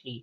3।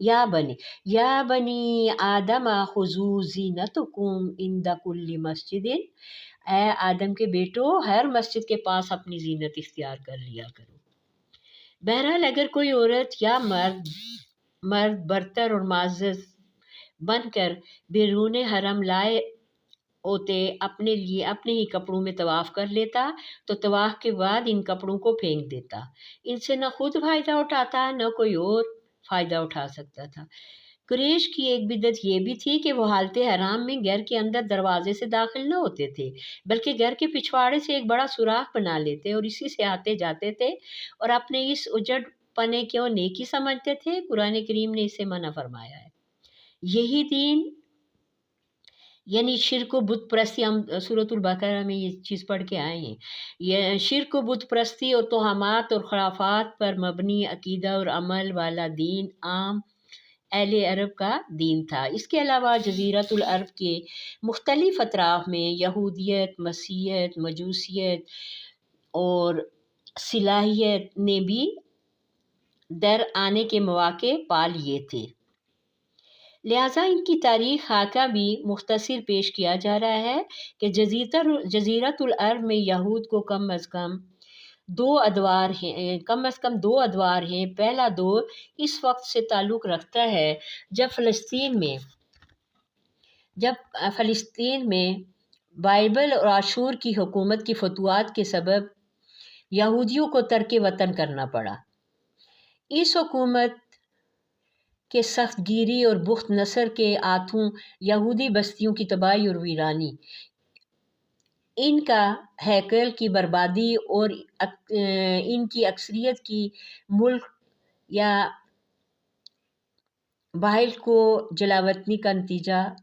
یا بنی آدم خذو زینتکم عند کل مسجد، اے آدم کے بیٹو ہر مسجد کے پاس اپنی زینت اختیار کر لیا کرو۔ بہرحال اگر کوئی عورت یا مرد برتر اور معزز بن کر بیرون حرم لائے ہوتے اپنے لیے اپنے ہی کپڑوں میں طواف کر لیتا تو طواف کے بعد ان کپڑوں کو پھینک دیتا، ان سے نہ خود فائدہ اٹھاتا نہ کوئی اور فائدہ اٹھا سکتا تھا۔ قریش کی ایک بدعت یہ بھی تھی کہ وہ حالت حرام میں گھر کے اندر دروازے سے داخل نہ ہوتے تھے، بلکہ گھر کے پچھواڑے سے ایک بڑا سوراخ بنا لیتے اور اسی سے آتے جاتے تھے اور اپنے اس اجڑ پنے کو نیکی سمجھتے تھے۔ قرآن کریم نے اسے منع فرمایا ہے۔ یہی دین یعنی شرک و بت پرستی، ہم سورۃ البقرہ میں یہ چیز پڑھ کے آئے ہیں، یہ شرک و بت پرستی اور توہمات اور خرافات پر مبنی عقیدہ اور عمل والا دین عام اہل عرب کا دین تھا۔ اس کے علاوہ جزیرۃ العرب کے مختلف اطراف میں یہودیت، مسیحیت، مجوسیت اور صلیبیت نے بھی در آنے کے مواقع پا لیے تھے، لہٰذا ان کی تاریخ خاکہ بھی مختصر پیش کیا جا رہا ہے کہ جزیرۃ العرب میں یہود کو کم از کم دو ادوار ہیں۔ پہلا دور اس وقت سے تعلق رکھتا ہے جب فلسطین میں بائبل اور عاشور کی حکومت کی فتوحات کے سبب یہودیوں کو ترک وطن کرنا پڑا۔ اس حکومت کے سخت گیری اور بخت نصر کے ہاتھوں یہودی بستیوں کی تباہی اور ویرانی، ان کا ہیکل کی بربادی اور ان کی اکثریت کی ملک یا باہل کو جلاوطنی کا نتیجہ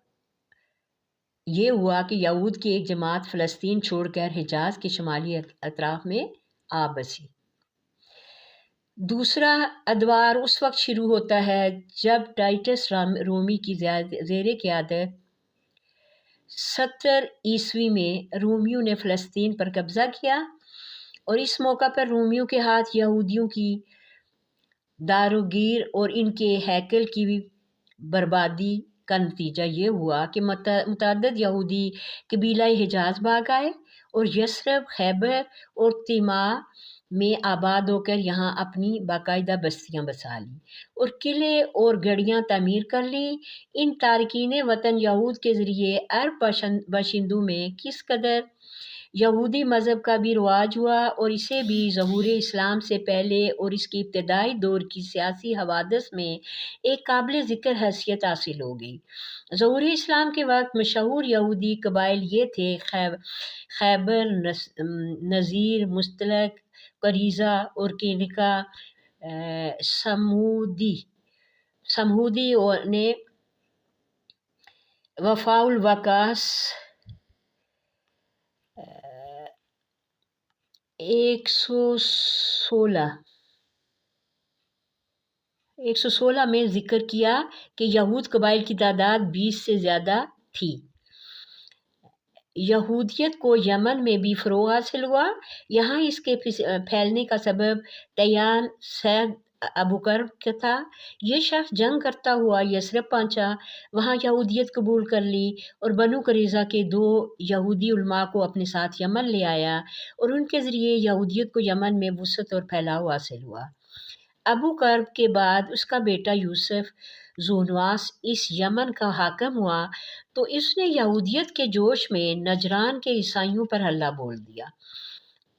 یہ ہوا کہ یہود کی ایک جماعت فلسطین چھوڑ کر حجاز کے شمالی اطراف میں آ بسی۔ دوسرا ادوار اس وقت شروع ہوتا ہے جب ٹائٹس رومی کی زیر قیادت 70 عیسوی میں رومیوں نے فلسطین پر قبضہ کیا، اور اس موقع پر رومیوں کے ہاتھ یہودیوں کی داروگیر اور ان کے ہیکل کی بربادی کا نتیجہ یہ ہوا کہ متعدد یہودی قبیلہ حجاز بھاگ آئے اور یثرب، خیبر اور تیماء میں آباد ہو کر یہاں اپنی باقاعدہ بستیاں بسا لیں اور قلعے اور گڑھیاں تعمیر کر لیں۔ ان تارکین وطن یہود کے ذریعے عرب باشندوں میں کس قدر یہودی مذہب کا بھی رواج ہوا اور اسے بھی ظہور اسلام سے پہلے اور اس کے ابتدائی دور کی سیاسی حوادث میں ایک قابل ذکر حیثیت حاصل ہو گئی۔ ظہور اسلام کے وقت مشہور یہودی قبائل یہ تھے: خیبر، نذیر، مستلق، قریظہ اور کینکا۔ سمہودی نے وفاء الوقاص 116 میں ذکر کیا کہ یہود قبائل کی تعداد 20 سے زیادہ تھی۔ یہودیت کو یمن میں بھی فروغ حاصل ہوا۔ یہاں اس کے پھیلنے کا سبب طیان سید ابوکرب تھا۔ یہ شخص جنگ کرتا ہوا یثرب پہنچا، وہاں یہودیت قبول کر لی اور بنو قریظہ کے 2 یہودی علماء کو اپنے ساتھ یمن لے آیا اور ان کے ذریعے یہودیت کو یمن میں وسعت اور پھیلاؤ حاصل ہوا۔ ابو کرب کے بعد اس کا بیٹا یوسف ذو نواس اس یمن کا حاکم ہوا تو اس نے یہودیت کے جوش میں نجران کے عیسائیوں پر حملہ بول دیا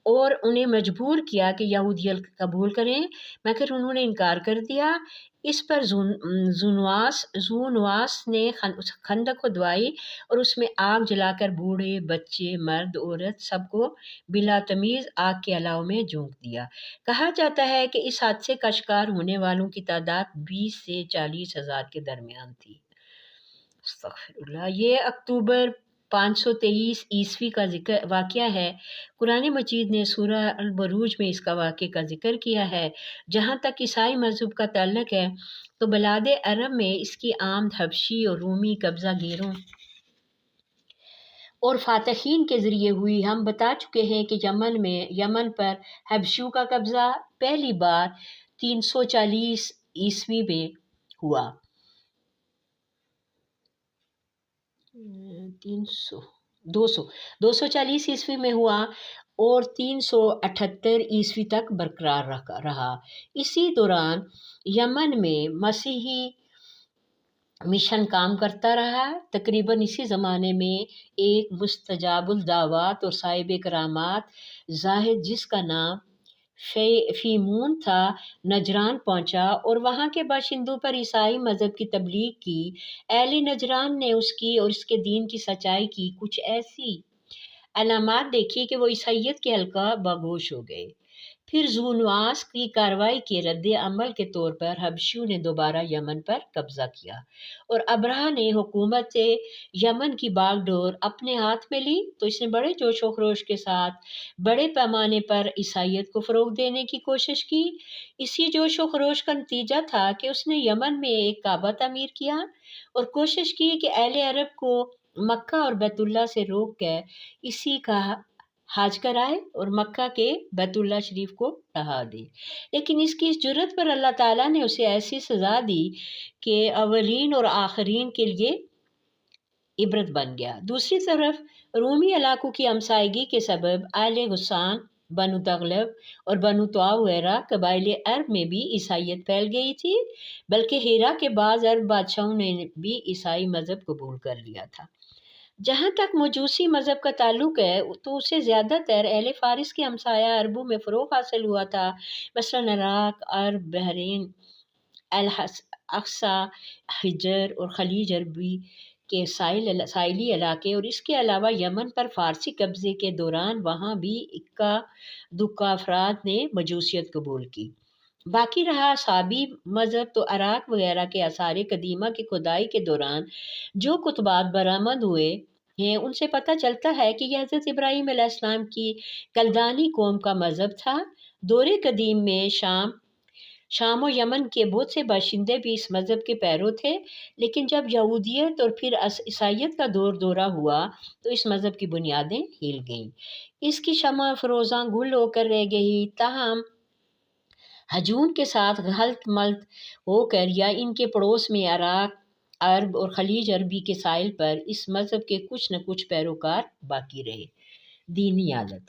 اور انہیں مجبور کیا کہ یہودیت قبول کریں، مگر انہوں نے انکار کر دیا۔ اس پر ذو نواس نے خندق کھدوائی اور اس میں آگ جلا کر بوڑھے، بچے، مرد، عورت سب کو بلا تمیز آگ کے الاؤ میں جھونک دیا۔ کہا جاتا ہے کہ اس حادثے کا شکار ہونے والوں کی تعداد 20 سے 40 ہزار کے درمیان تھی۔ استغفر اللہ۔ یہ اکتوبر 523 عیسوی کا واقعہ ہے۔ قرآن مجید نے سورہ البروج میں اس کا واقعے کا ذکر کیا ہے۔ جہاں تک عیسائی مذہب کا تعلق ہے تو بلاد عرب میں اس کی آمد حبشی اور رومی قبضہ گیروں اور فاتحین کے ذریعے ہوئی۔ ہم بتا چکے ہیں کہ یمن پر حبشیوں کا قبضہ پہلی بار 340 عیسوی میں ہوا 240 عیسوی میں ہوا اور 378 عیسوی تک برقرار رہا۔ اسی دوران یمن میں مسیحی مشن کام کرتا رہا۔ تقریباً اسی زمانے میں ایک مستجاب الدعوات اور صاحب کرامات زاہد جس کا نام فیمون تھا نجران پہنچا اور وہاں کے باشندوں پر عیسائی مذہب کی تبلیغ کی۔ اہل نجران نے اس کی اور اس کے دین کی سچائی کی کچھ ایسی علامات دیکھی کہ وہ عیسائیت کے حلقہ باگوش ہو گئے۔ پھر ذونواس کی کارروائی کے رد عمل کے طور پر حبشیوں نے دوبارہ یمن پر قبضہ کیا اور ابرہہ نے حکومت یمن کی باغ ڈور اپنے ہاتھ میں لی تو اس نے بڑے جوش و خروش کے ساتھ بڑے پیمانے پر عیسائیت کو فروغ دینے کی کوشش کی۔ اسی جوش و خروش کا نتیجہ تھا کہ اس نے یمن میں ایک کعبہ تعمیر کیا اور کوشش کی کہ اہل عرب کو مکہ اور بیت اللہ سے روک کر اسی کا حج کرائے اور مکہ کے بیت اللہ شریف کو ڈھا دے، لیکن اس کی اس جرت پر اللہ تعالیٰ نے اسے ایسی سزا دی کہ اولین اور آخرین کے لیے عبرت بن گیا۔ دوسری طرف رومی علاقوں کی ہمسائیگی کے سبب اہل غسان، بنو تغلب اور بنو طاء وغیرہ قبائل عرب میں بھی عیسائیت پھیل گئی تھی، بلکہ ہیرا کے بعض عرب بادشاہوں نے بھی عیسائی مذہب قبول کر لیا تھا۔ جہاں تک مجوسی مذہب کا تعلق ہے تو اسے زیادہ تر اہل فارس کے ہمسایہ عربوں میں فروغ حاصل ہوا تھا، مثلاً عراق، عرب، بحرین، اقصی حجر اور خلیج عربی کے ساحلی علاقے، اور اس کے علاوہ یمن پر فارسی قبضے کے دوران وہاں بھی اکا دکا افراد نے مجوسیت قبول کی۔ باقی رہا صابی مذہب تو عراق وغیرہ کے آثار قدیمہ کی کھدائی کے دوران جو کتبات برآمد ہوئے ہیں ان سے پتہ چلتا ہے کہ یہ حضرت ابراہیم علیہ السلام کی کلدانی قوم کا مذہب تھا۔ دور قدیم میں شام و یمن کے بہت سے باشندے بھی اس مذہب کے پیرو تھے، لیکن جب یہودیت اور پھر عیسائیت کا دورہ ہوا تو اس مذہب کی بنیادیں ہل گئیں، اس کی شمع فروزاں گل ہو کر رہ گئی۔ تاہم ہجوم کے ساتھ غلط ملت ہو کر یا ان کے پڑوس میں عراق، عرب اور خلیج عربی کے ساحل پر اس مذہب کے کچھ نہ کچھ پیروکار باقی رہے۔ دینی عادت: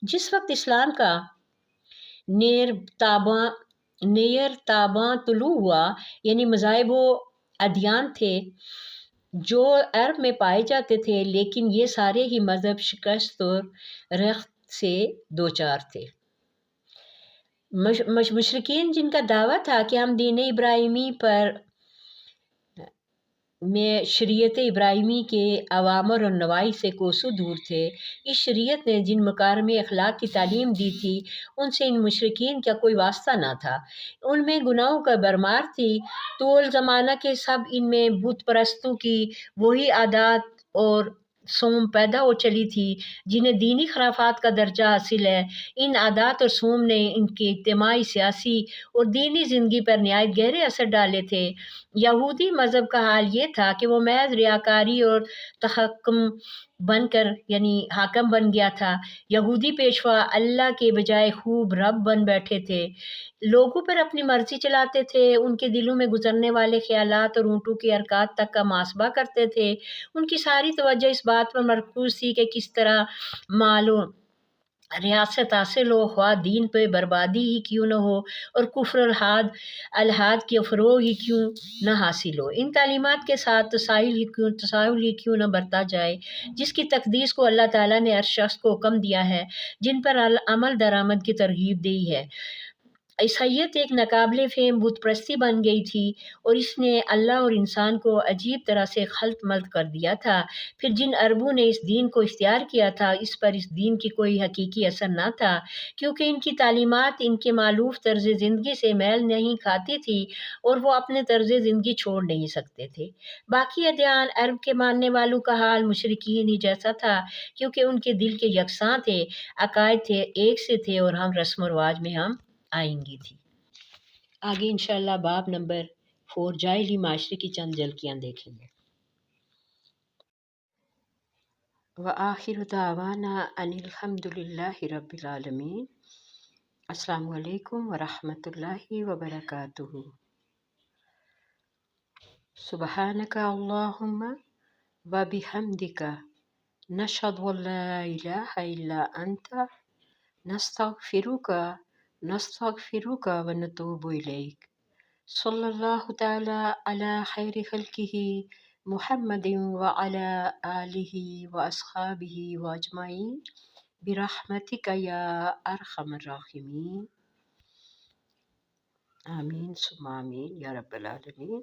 جس وقت اسلام کا نیر تاباں طلوع ہوا، یعنی مذاہب و ادیان تھے جو عرب میں پائے جاتے تھے، لیکن یہ سارے ہی مذہب شکست اور رخت سے دوچار تھے۔ مشرکین جن کا دعویٰ تھا کہ ہم دین ابراہیمی پر میں شریعت ابراہیمی کے اوامر اور نواہی سے کوسوں دور تھے، اس شریعت نے جن مکارم اخلاق کی تعلیم دی تھی ان سے ان مشرکین کا کوئی واسطہ نہ تھا، ان میں گناہوں کا بھرمار تھی۔ طول زمانہ کے سب ان میں بت پرستوں کی وہی عادات اور سوم پیدا ہو چلی تھی جنہیں دینی خرافات کا درجہ حاصل ہے۔ ان عادات اور سوم نے ان کی اجتماعی، سیاسی اور دینی زندگی پر نہایت گہرے اثر ڈالے تھے۔ یہودی مذہب کا حال یہ تھا کہ وہ محض ریاکاری اور تحکم بن کر حاکم بن گیا تھا۔ یہودی پیشوا اللہ کے بجائے خوب رب بن بیٹھے تھے، لوگوں پر اپنی مرضی چلاتے تھے، ان کے دلوں میں گزرنے والے خیالات اور اونٹوں کی حرکات تک کا محاسبہ کرتے تھے۔ ان کی ساری توجہ اس بات پر مرکوز تھی کہ کس طرح مال و ریاست حاصل ہو، خواہ دین پہ بربادی ہی کیوں نہ ہو اور کفر الحاد کی فروغ ہی کیوں نہ حاصل ہو۔ ان تعلیمات کے ساتھ تساہل ہی کیوں نہ برتا جائے جس کی تقدیس کو اللہ تعالیٰ نے ہر شخص کو حکم دیا ہے، جن پر عمل درآمد کی ترغیب دی ہے۔ عیسائیت ایک ناقابل فہم بت پرستی بن گئی تھی اور اس نے اللہ اور انسان کو عجیب طرح سے خلط ملط کر دیا تھا۔ پھر جن عربوں نے اس دین کو اختیار کیا تھا اس پر اس دین کی کوئی حقیقی اثر نہ تھا، کیونکہ ان کی تعلیمات ان کے مألوف طرز زندگی سے میل نہیں کھاتی تھی اور وہ اپنے طرز زندگی چھوڑ نہیں سکتے تھے۔ باقی ادیان عرب کے ماننے والوں کا حال مشرکین ہی جیسا تھا، کیونکہ ان کے دل کے یکساں تھے، عقائد تھے ایک سے تھے اور ہم رسم و رواج میں ہم آئینگی تھی۔ آگے انشاءاللہ باب نمبر 4 جاہلی معاشرے کی چند جھلکیاں دیکھیں گے۔ وآخر دعوانا ان الحمد للہ رب العالمین۔ السلام علیکم ورحمۃ اللہ وبرکاتہ۔ سبحانك اللهم وبحمدك نشهد أن لا إله إلا أنت نستغفرك ونتوب إليك. صلى الله تعالى على خير خلقه محمد وعلى آله وأصحابه وأجمعين برحمتك يا أرحم الراحمين. آمين ثم آمين يا رب العالمين.